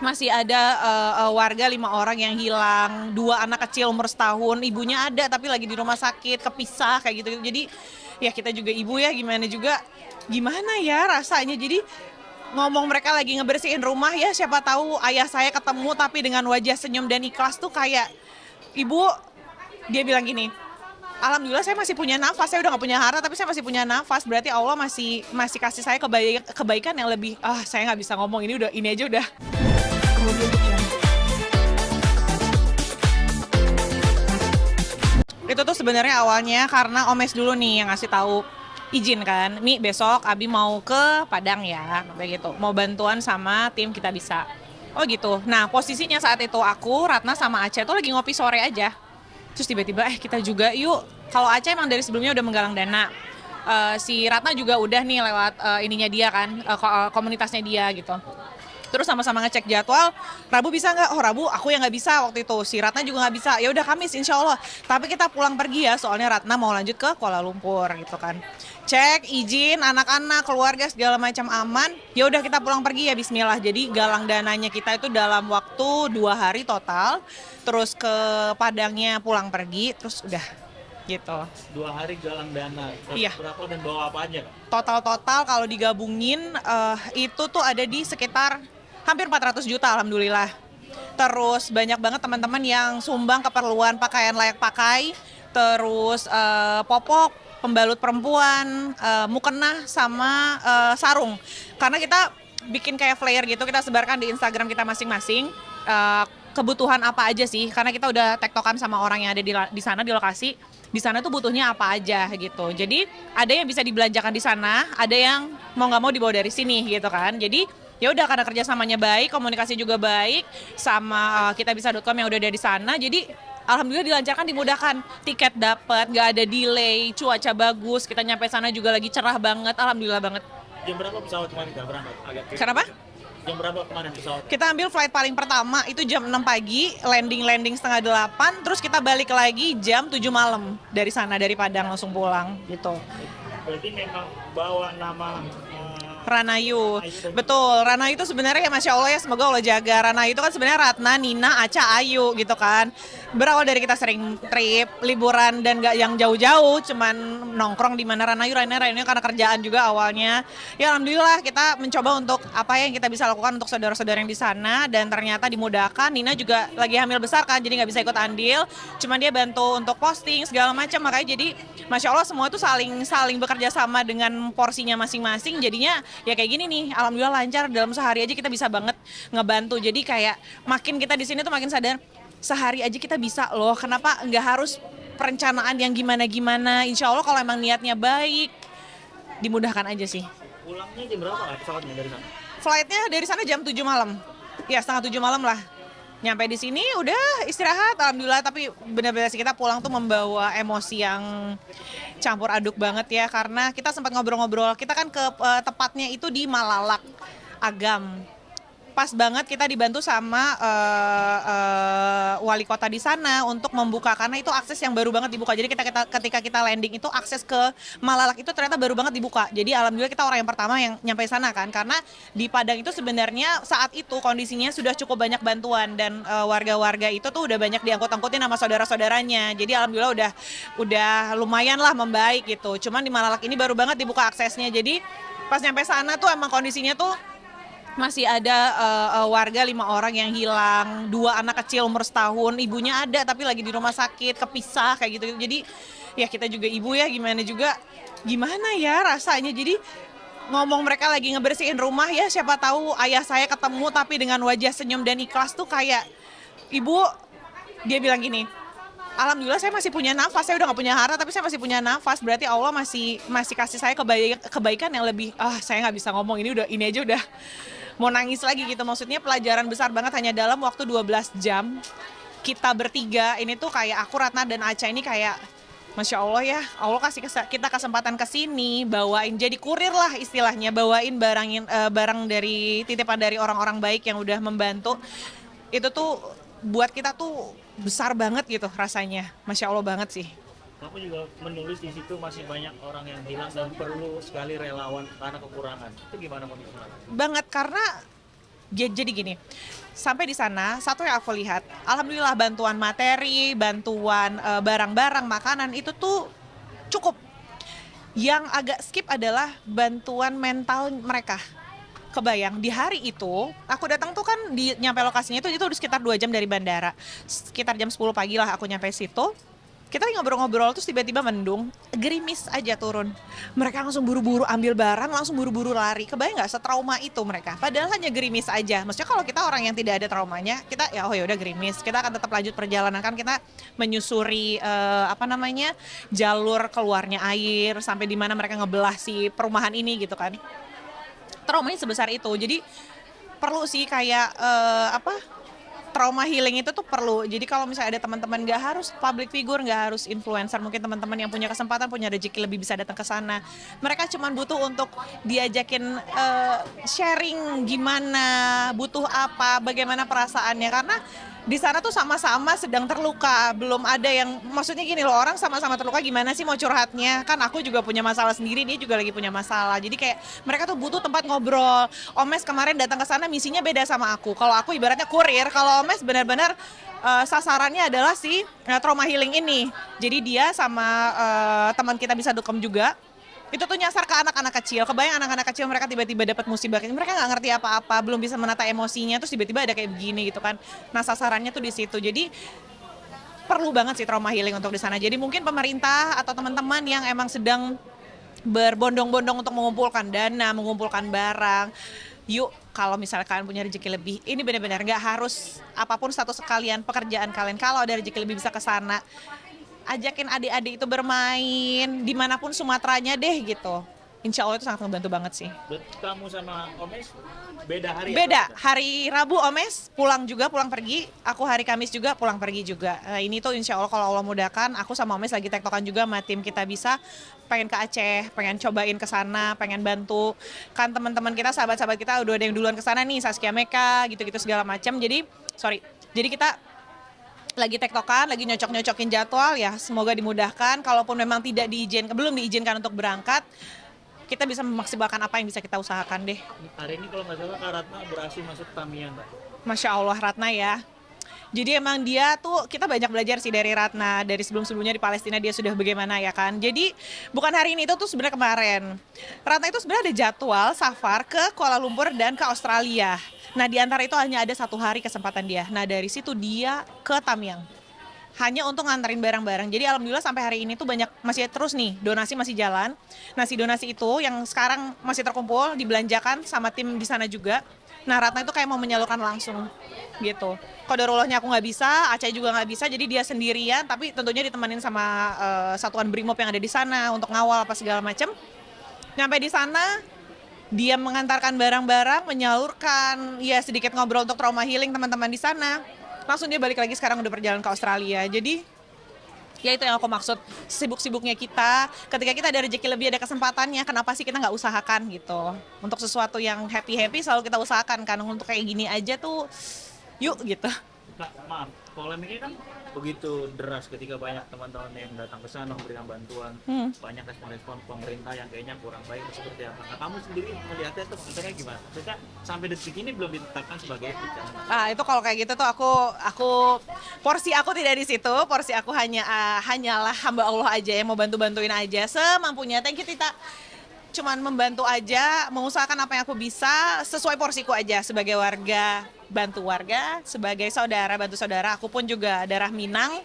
masih ada warga 5 orang yang hilang, 2 anak kecil umur setahun, ibunya ada tapi lagi di rumah sakit, kepisah kayak gitu. Jadi ya kita juga ibu ya, gimana ya rasanya. Jadi ngomong mereka lagi ngebersihin rumah ya, siapa tahu ayah saya ketemu tapi dengan wajah senyum dan ikhlas tuh kayak, ibu, dia bilang gini, alhamdulillah saya masih punya nafas, saya udah gak punya harta tapi saya masih punya nafas, berarti Allah masih masih kasih saya kebaikan yang lebih, saya nggak bisa ngomong, ini aja udah. Itu tuh sebenarnya awalnya karena Omes dulu nih yang ngasih tahu, izin kan, Mi besok Abi mau ke Padang ya, kayak gitu, mau bantuan sama tim Kita Bisa. Oh gitu. Nah posisinya saat itu aku, Ratna sama Aca tuh lagi ngopi sore aja. Terus tiba-tiba kita juga yuk. Kalau Aca emang dari sebelumnya udah menggalang dana. Si Ratna juga udah nih lewat ininya dia kan, komunitasnya dia gitu. Terus sama-sama ngecek jadwal, Rabu bisa nggak? Oh Rabu aku yang nggak bisa waktu itu, si Ratna juga nggak bisa. Ya udah Kamis insya Allah. Tapi kita pulang pergi ya, soalnya Ratna mau lanjut ke Kuala Lumpur gitu kan. Cek izin anak-anak, keluarga segala macam aman. Ya udah kita pulang pergi ya Bismillah. Jadi galang dananya kita itu dalam waktu 2 hari total. Terus ke Padangnya pulang pergi, terus udah gitu. 2 hari galang dana. Iya. Berapa dan bawa apa aja? Total kalau digabungin itu tuh ada di sekitar hampir 400 juta alhamdulillah. Terus banyak banget teman-teman yang sumbang keperluan pakaian layak pakai, terus popok, pembalut perempuan, mukena sama sarung. Karena kita bikin kayak flyer gitu, kita sebarkan di Instagram kita masing-masing. Kebutuhan apa aja sih? Karena kita udah tektokan sama orang yang ada di sana di lokasi. Di sana tuh butuhnya apa aja gitu. Jadi ada yang bisa dibelanjakan di sana, ada yang mau nggak mau dibawa dari sini gitu kan. Jadi ya udah karena kerjasamanya baik, komunikasi juga baik sama kitabisa.com yang udah ada di sana. Jadi alhamdulillah dilancarkan, dimudahkan, tiket dapat, nggak ada delay, cuaca bagus, kita nyampe sana juga lagi cerah banget, alhamdulillah banget. Jam berapa pesawat kemarin berangkat? Kenapa? Jam berapa kemarin pesawat? Kita ambil flight paling pertama itu jam 6 pagi, landing setengah 8, terus kita balik lagi jam 7 malam dari sana, dari Padang langsung pulang gitu. Berarti memang bawa nama Ranayu, betul. Ranayu itu sebenarnya ya Masya Allah ya, semoga Allah jaga. Ranayu itu kan sebenarnya Ratna, Nina, Aca, Ayu gitu kan. Berawal dari kita sering trip, liburan dan gak yang jauh-jauh, cuman nongkrong di mana Ranayu karena kerjaan juga awalnya. Ya alhamdulillah kita mencoba untuk apa yang kita bisa lakukan untuk saudara-saudara yang di sana dan ternyata dimudahkan. Nina juga lagi hamil besar kan, jadi nggak bisa ikut andil. Cuman dia bantu untuk posting segala macam, makanya jadi Masya Allah semua itu saling bekerja sama dengan porsinya masing-masing. Jadinya ya kayak gini nih, alhamdulillah lancar, dalam sehari aja kita bisa banget ngebantu. Jadi kayak makin kita di sini tuh makin sadar, sehari aja kita bisa loh, kenapa nggak harus perencanaan yang gimana-gimana. Insya Allah kalau emang niatnya baik, dimudahkan aja sih. Pulangnya jam berapa pesawatnya dari sana? Flightnya dari sana jam 7 malam, ya setengah 7 malam lah. Nyampe di sini udah istirahat, alhamdulillah. Tapi benar-benar sih kita pulang tuh membawa emosi yang campur aduk banget ya, karena kita sempat ngobrol-ngobrol. Kita kan ke tepatnya itu di Malalak, Agam. Pas banget kita dibantu sama wali kota di sana untuk membuka, karena itu akses yang baru banget dibuka. Jadi ketika kita landing itu akses ke Malalak itu ternyata baru banget dibuka. Jadi alhamdulillah kita orang yang pertama yang nyampe sana kan, karena di Padang itu sebenarnya saat itu kondisinya sudah cukup banyak bantuan dan warga-warga itu tuh udah banyak diangkut-angkutin sama saudara-saudaranya. Jadi alhamdulillah udah lumayan lah membaik gitu. Cuman di Malalak ini baru banget dibuka aksesnya. Jadi pas nyampe sana tuh emang kondisinya tuh masih ada warga 5 orang yang hilang, 2 anak kecil umur setahun, ibunya ada tapi lagi di rumah sakit, kepisah kayak gitu. Jadi ya kita juga ibu ya, gimana ya rasanya. Jadi ngomong mereka lagi ngebersihin rumah ya, siapa tahu ayah saya ketemu tapi dengan wajah senyum dan ikhlas tuh kayak, ibu, dia bilang gini, alhamdulillah saya masih punya nafas, saya udah gak punya harta tapi saya masih punya nafas, berarti Allah masih kasih saya kebaikan yang lebih, saya nggak bisa ngomong, ini aja udah mau nangis lagi gitu. Maksudnya pelajaran besar banget hanya dalam waktu 12 jam kita bertiga ini tuh, kayak aku, Ratna dan Aca ini kayak Masya Allah ya, Allah kasih kita kesempatan kesini, bawain, jadi kurir lah istilahnya, bawain barang dari titipan dari orang-orang baik yang udah membantu. Itu tuh buat kita tuh besar banget gitu rasanya, Masya Allah banget sih. Kamu juga menulis di situ masih banyak orang yang hilang dan perlu sekali relawan karena kekurangan. Itu gimana kondisinya? Banget, karena Jadi gini, sampai di sana satu yang aku lihat, alhamdulillah bantuan materi, bantuan barang-barang, makanan itu tuh cukup. Yang agak skip adalah bantuan mental mereka. Kebayang di hari itu aku datang tuh kan di nyampe lokasinya itu udah sekitar 2 jam dari bandara. Sekitar jam 10 pagi lah aku nyampe situ. Kita lagi ngobrol-ngobrol terus tiba-tiba mendung, gerimis aja turun. Mereka langsung buru-buru ambil barang, langsung buru-buru lari. Kebayang nggak setrauma itu mereka? Padahal hanya gerimis aja. Maksudnya kalau kita orang yang tidak ada traumanya, kita ya oh ya udah gerimis. Kita akan tetap lanjut perjalanan kan kita menyusuri jalur keluarnya air sampai di mana mereka ngebelah si perumahan ini gitu kan. Traumanya sebesar itu. Jadi perlu sih kayak trauma healing itu tuh perlu. Jadi kalau misalnya ada teman-teman nggak harus public figure, nggak harus influencer, mungkin teman-teman yang punya kesempatan, punya rezeki lebih bisa datang ke sana. Mereka cuma butuh untuk diajakin sharing gimana, butuh apa, bagaimana perasaannya. Karena di sana tuh sama-sama sedang terluka. Belum ada yang, maksudnya gini loh, orang sama-sama terluka gimana sih mau curhatnya. Kan aku juga punya masalah sendiri, dia juga lagi punya masalah. Jadi kayak mereka tuh butuh tempat ngobrol. Omes kemarin datang ke sana misinya beda sama aku. Kalau aku ibaratnya kurir, kalau Omes benar-benar sasarannya adalah si trauma healing ini. Jadi dia sama teman kita bisa dukem juga. Itu tuh nyasar ke anak-anak kecil. Kebayang anak-anak kecil mereka tiba-tiba dapat musibah. Mereka nggak ngerti apa-apa, belum bisa menata emosinya, terus tiba-tiba ada kayak begini gitu kan. Nah sasarannya tuh di situ. Jadi perlu banget sih trauma healing untuk di sana. Jadi mungkin pemerintah atau teman-teman yang emang sedang berbondong-bondong untuk mengumpulkan dana, mengumpulkan barang. Yuk, kalau misalnya kalian punya rezeki lebih, ini benar-benar nggak harus apapun status kalian, pekerjaan kalian. Kalau ada rezeki lebih bisa ke sana, ajakin adik-adik itu bermain dimanapun Sumateranya deh gitu. Insya Allah itu sangat membantu banget sih. Berarti kamu sama Omes beda hari? Beda, atau? hari Rabu Omes pulang juga, pulang pergi. Aku hari Kamis juga pulang pergi juga. Nah, ini tuh insya Allah kalau Allah mudahkan, aku sama Omes lagi tektokan juga sama tim kita bisa. Pengen ke Aceh, pengen cobain ke sana, pengen bantu. Kan teman-teman kita, sahabat-sahabat kita udah ada yang duluan ke sana nih, Saskia Meka, gitu-gitu segala macam. Jadi kita lagi tektokan, lagi nyocok-nyocokin jadwal ya, semoga dimudahkan. Kalaupun memang belum diizinkan untuk berangkat, kita bisa memaksimalkan apa yang bisa kita usahakan deh. Hari ini kalau nggak salah Kak Ratna berhasil masuk Tamiang, Kak. Masya Allah Ratna ya. Jadi emang dia tuh, kita banyak belajar sih dari Ratna, dari sebelum-sebelumnya di Palestina dia sudah bagaimana ya kan. Jadi bukan hari ini, itu tuh sebenarnya kemarin. Ratna itu sebenarnya ada jadwal safar ke Kuala Lumpur dan ke Australia. Nah di antara itu hanya ada 1 hari kesempatan dia. Nah dari situ dia ke Tamiang. Hanya untuk nganterin barang-barang. Jadi alhamdulillah sampai hari ini tuh masih terus nih, donasi masih jalan. Nah si donasi itu yang sekarang masih terkumpul, dibelanjakan sama tim di sana juga. Nah Ratna itu kayak mau menyalurkan langsung gitu. Qadarullahnya aku nggak bisa, Aceh juga nggak bisa, jadi dia sendirian, tapi tentunya ditemenin sama satuan Brimob yang ada di sana untuk ngawal apa segala macam. Nyampe di sana, dia mengantarkan barang-barang, menyalurkan, ya sedikit ngobrol untuk trauma healing teman-teman di sana. Langsung dia balik lagi sekarang udah perjalanan ke Australia. Jadi ya itu yang aku maksud, sibuk-sibuknya kita, ketika kita ada rezeki lebih, ada kesempatannya, kenapa sih kita nggak usahakan gitu. Untuk sesuatu yang happy-happy selalu kita usahakan kan, untuk kayak gini aja tuh yuk gitu. Kak, maaf, polemiknya kan begitu deras ketika banyak teman-teman yang datang ke sana memberikan bantuan. Banyak respon-respon pemerintah yang kayaknya kurang baik atau seperti apa. Nah, kamu sendiri melihatnya tuh sebenarnya gimana? Maksudnya sampai detik ini belum ditetapkan sebagai bencana. Itu kalau kayak gitu tuh aku porsi aku tidak di situ, porsi aku hanyalah hamba Allah aja yang mau bantu-bantuin aja semampunya. Thank you Tita. Cuman membantu aja, mengusahakan apa yang aku bisa sesuai porsiku aja sebagai warga, bantu warga, sebagai saudara, bantu saudara. Aku pun juga darah Minang,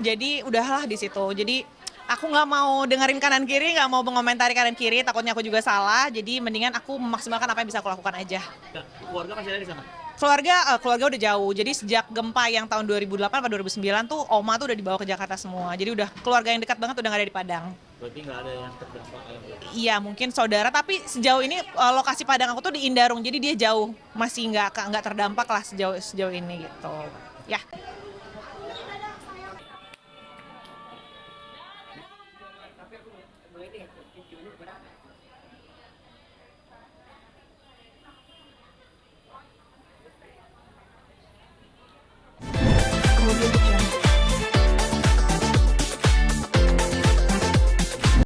jadi udahlah di situ. Jadi aku nggak mau dengerin kanan kiri, nggak mau mengomentari kanan kiri, takutnya aku juga salah. Jadi mendingan aku memaksimalkan apa yang bisa aku lakukan aja. Nah, keluarga masih ada di sana? Keluarga udah jauh. Jadi sejak gempa yang tahun 2008 atau 2009 tuh oma tuh udah dibawa ke Jakarta semua. Jadi udah keluarga yang dekat banget udah nggak ada di Padang. Berarti nggak ada yang terdampak kayak gitu? Iya mungkin saudara, tapi sejauh ini lokasi Padang aku tuh di Indarung, jadi dia jauh, masih nggak terdampak lah sejauh ini gitu. Ya.